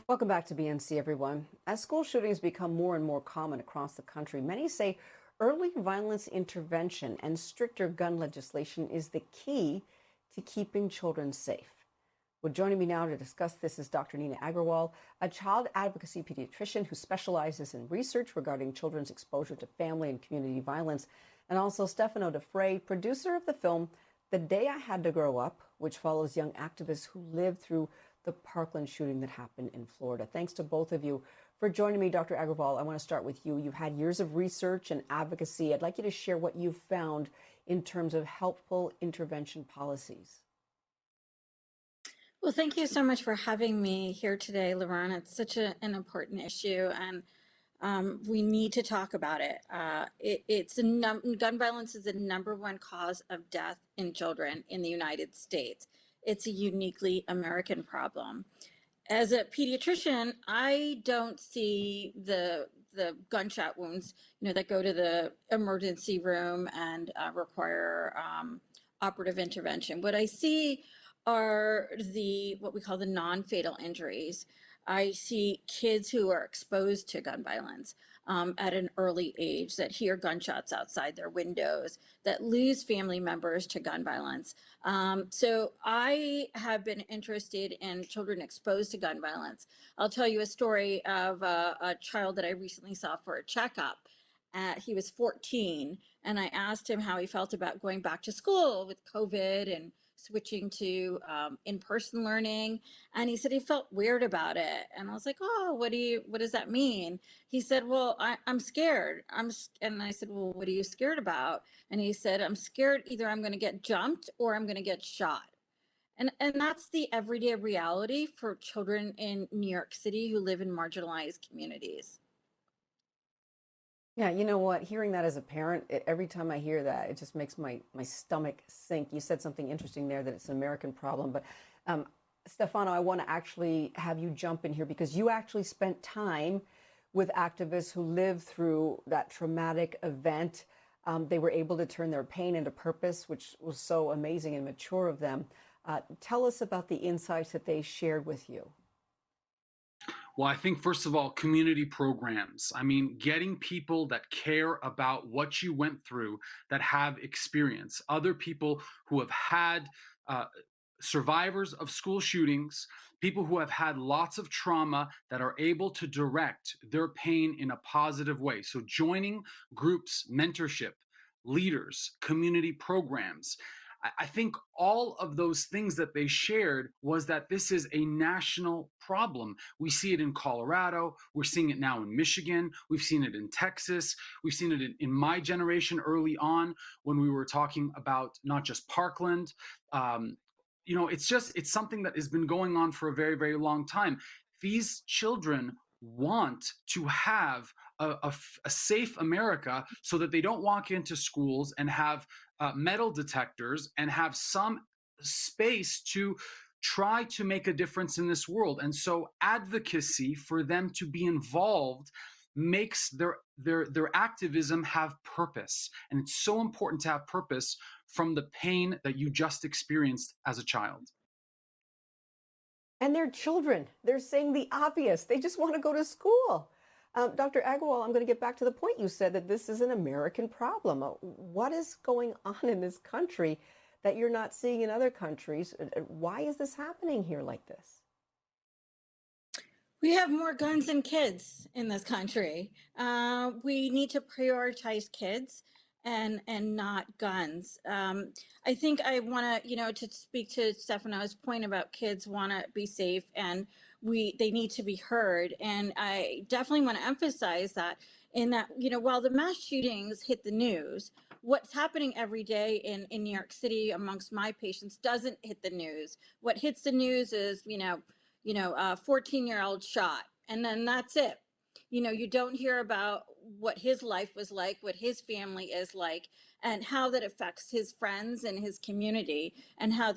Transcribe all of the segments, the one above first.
Welcome back to BNC, everyone. As school shootings become more and more common across the country, many say early violence intervention and stricter gun legislation is the key to keeping children safe. Well, joining me now to discuss this is Dr. Nina Agrawal, a child advocacy pediatrician who specializes in research regarding children's exposure to family and community violence, and also Stefano Da Fre, producer of the film The Day I Had to Grow Up, which follows young activists who lived through the Parkland shooting that happened in Florida. Thanks to both of you for joining me. Dr. Agrawal, I want to start with you. You've had years of research and advocacy. I'd like you to share what you've found in terms of helpful intervention policies. Well, thank you so much for having me here today, Lauren. It's such an important issue, and we need to talk about it. Gun violence is the #1 cause of death in children in the United States. It's a uniquely American problem. As a pediatrician, I don't see the gunshot wounds, that go to the emergency room and require operative intervention. What I see are what we call the non-fatal injuries. I see kids who are exposed to gun violence at an early age, that hear gunshots outside their windows, that lose family members to gun violence. So I have been interested in children exposed to gun violence. I'll tell you a story of a child that I recently saw for a checkup. He was 14, and I asked him how he felt about going back to school with COVID and switching to in-person learning. And he said he felt weird about it. And I was like, oh, what does that mean? He said, well, I'm scared. And I said, well, what are you scared about? And he said, I'm scared either I'm going to get jumped or I'm going to get shot. And that's the everyday reality for children in New York City who live in marginalized communities. Yeah, you know what? Hearing that as a parent, every time I hear that, it just makes my stomach sink. You said something interesting there, that it's an American problem. But um, Stefano, I want to actually have you jump in here because you actually spent time with activists who lived through that traumatic event. They were able to turn their pain into purpose, which was so amazing and mature of them. Tell us about the insights that they shared with you. Well, I think, first of all, community programs. I mean, getting people that care about what you went through, that have experience, other people who have had uh, survivors of school shootings, people who have had lots of trauma that are able to direct their pain in a positive way. So, joining groups, mentorship, leaders, community programs. I think all of those things that they shared was that this is a national problem. We see it in Colorado. We're seeing it now in Michigan. We've seen it in Texas. We've seen it in my generation early on when we were talking about not just Parkland. It's something that has been going on for a very, very long time. These children want to have a safe America so that they don't walk into schools and have metal detectors and have some space to try to make a difference in this world. And so advocacy for them to be involved makes their activism have purpose. And it's so important to have purpose from the pain that you just experienced as a child. And they're children. They're saying the obvious. They just want to go to school. Dr. Agrawal, I'm going to get back to the point you said that this is an American problem. What is going on in this country that you're not seeing in other countries? Why is this happening here like this? We have more guns than kids in this country. We need to prioritize kids and not guns. I think I want to speak to Stefano's point about kids want to be safe and they need to be heard. And I definitely want to emphasize that in that, while the mass shootings hit the news, what's happening every day in New York City amongst my patients doesn't hit the news. What hits the news is, a 14-year-old shot, and then that's it. You don't hear about what his life was like, what his family is like, and how that affects his friends and his community, and how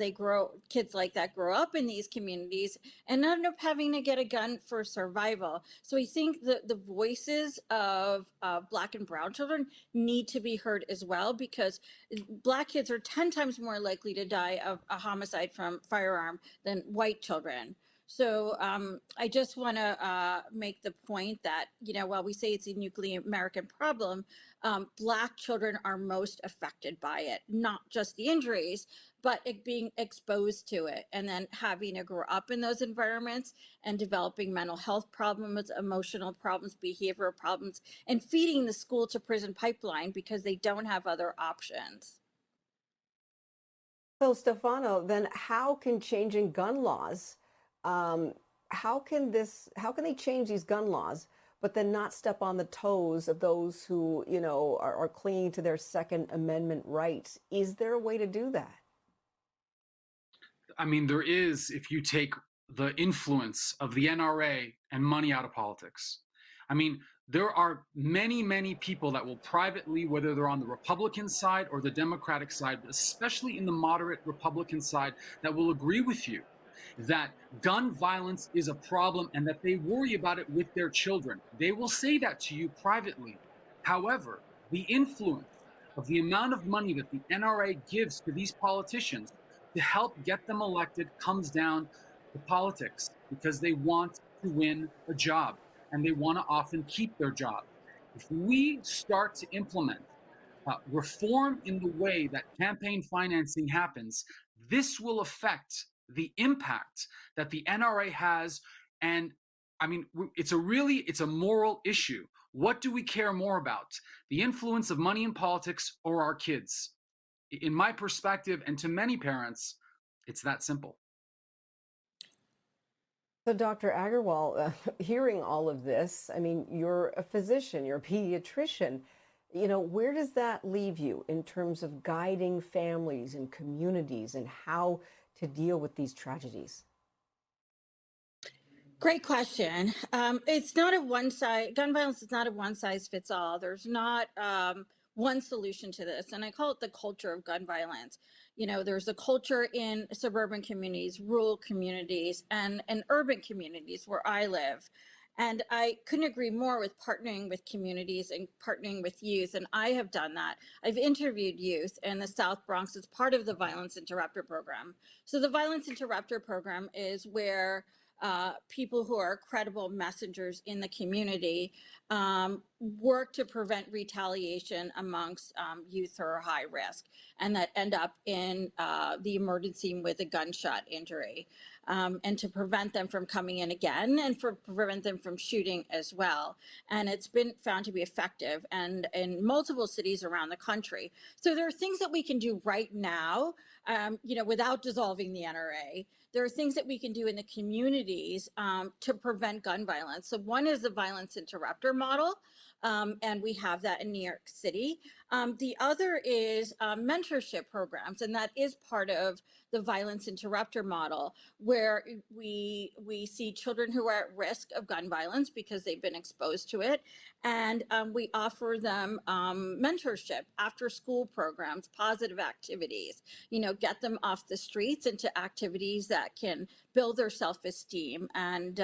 kids like that grow up in these communities and end up having to get a gun for survival. So I think the voices of Black and brown children need to be heard as well, because Black kids are 10 times more likely to die of a homicide from firearm than white children. So I just want to make the point that, while we say it's a uniquely American problem, Black children are most affected by it, not just the injuries, but it being exposed to it and then having to grow up in those environments and developing mental health problems, emotional problems, behavioral problems, and feeding the school to prison pipeline because they don't have other options. So, Stefano, then how can changing gun laws, um, how can they change these gun laws, but then not step on the toes of those who, are clinging to their Second Amendment rights? Is there a way to do that? I mean, there is if you take the influence of the NRA and money out of politics. I mean, there are many, many people that will privately, whether they're on the Republican side or the Democratic side, but especially in the moderate Republican side, that will agree with you that gun violence is a problem and that they worry about it with their children. They will say that to you privately. However, the influence of the amount of money that the NRA gives to these politicians to help get them elected comes down to politics because they want to win a job and they want to often keep their job. If we start to implement reform in the way that campaign financing happens, this will affect the impact that the NRA has. And I mean, it's a moral issue. What do we care more about? The influence of money in politics or our kids? In my perspective, and to many parents, it's that simple. So, Dr. Agarwal, hearing all of this, I mean, you're a physician, you're a pediatrician. Where does that leave you in terms of guiding families and communities and how to deal with these tragedies? Great question. It's not a one size, gun violence is not a one size fits all. There's not one solution to this. And I call it the culture of gun violence. There's a culture in suburban communities, rural communities, and urban communities where I live. And I couldn't agree more with partnering with communities and partnering with youth. And I have done that. I've interviewed youth in the South Bronx as part of the Violence Interrupter Program. So the Violence Interrupter Program is where people who are credible messengers in the community work to prevent retaliation amongst youth who are high risk and that end up in the emergency room with a gunshot injury, and to prevent them from coming in again and for prevent them from shooting as well. And it's been found to be effective and in multiple cities around the country. So there are things that we can do right now, without dissolving the NRA. There are things that we can do in the communities to prevent gun violence. So one is the violence interrupter model, and we have that in New York City. The other is mentorship programs, and that is part of the violence interrupter model, where we see children who are at risk of gun violence because they've been exposed to it, and we offer them mentorship, after school programs, positive activities, get them off the streets into activities that can build their self-esteem and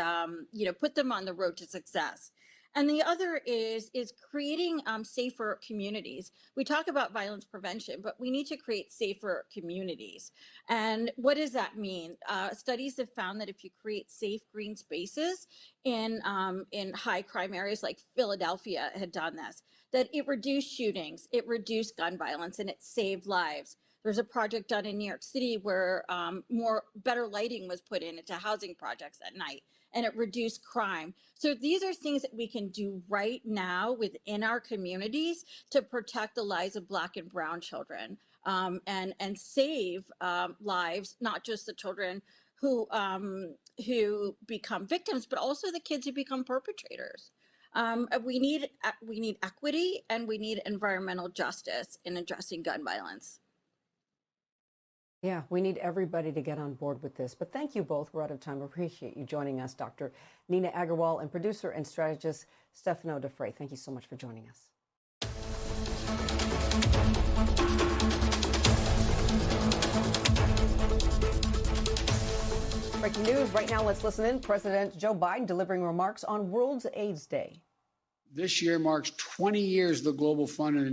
put them on the road to success. And the other is creating safer communities. We talk about violence prevention, but we need to create safer communities. And what does that mean? Studies have found that if you create safe green spaces in high crime areas, like Philadelphia had done this, that it reduced shootings, it reduced gun violence, and it saved lives. There's a project done in New York City where better lighting was put into housing projects at night, and it reduced crime. So these are things that we can do right now within our communities to protect the lives of Black and brown children, and save lives, not just the children who become victims, but also the kids who become perpetrators. We need equity, and we need environmental justice in addressing gun violence. Yeah, we need everybody to get on board with this. But thank you both. We're out of time. Appreciate you joining us, Dr. Nina Agarwal and producer and strategist Stefano Da Fre. Thank you so much for joining us. Breaking news right now. Let's listen in. President Joe Biden delivering remarks on World AIDS Day. This year marks 20 years of the Global Fund and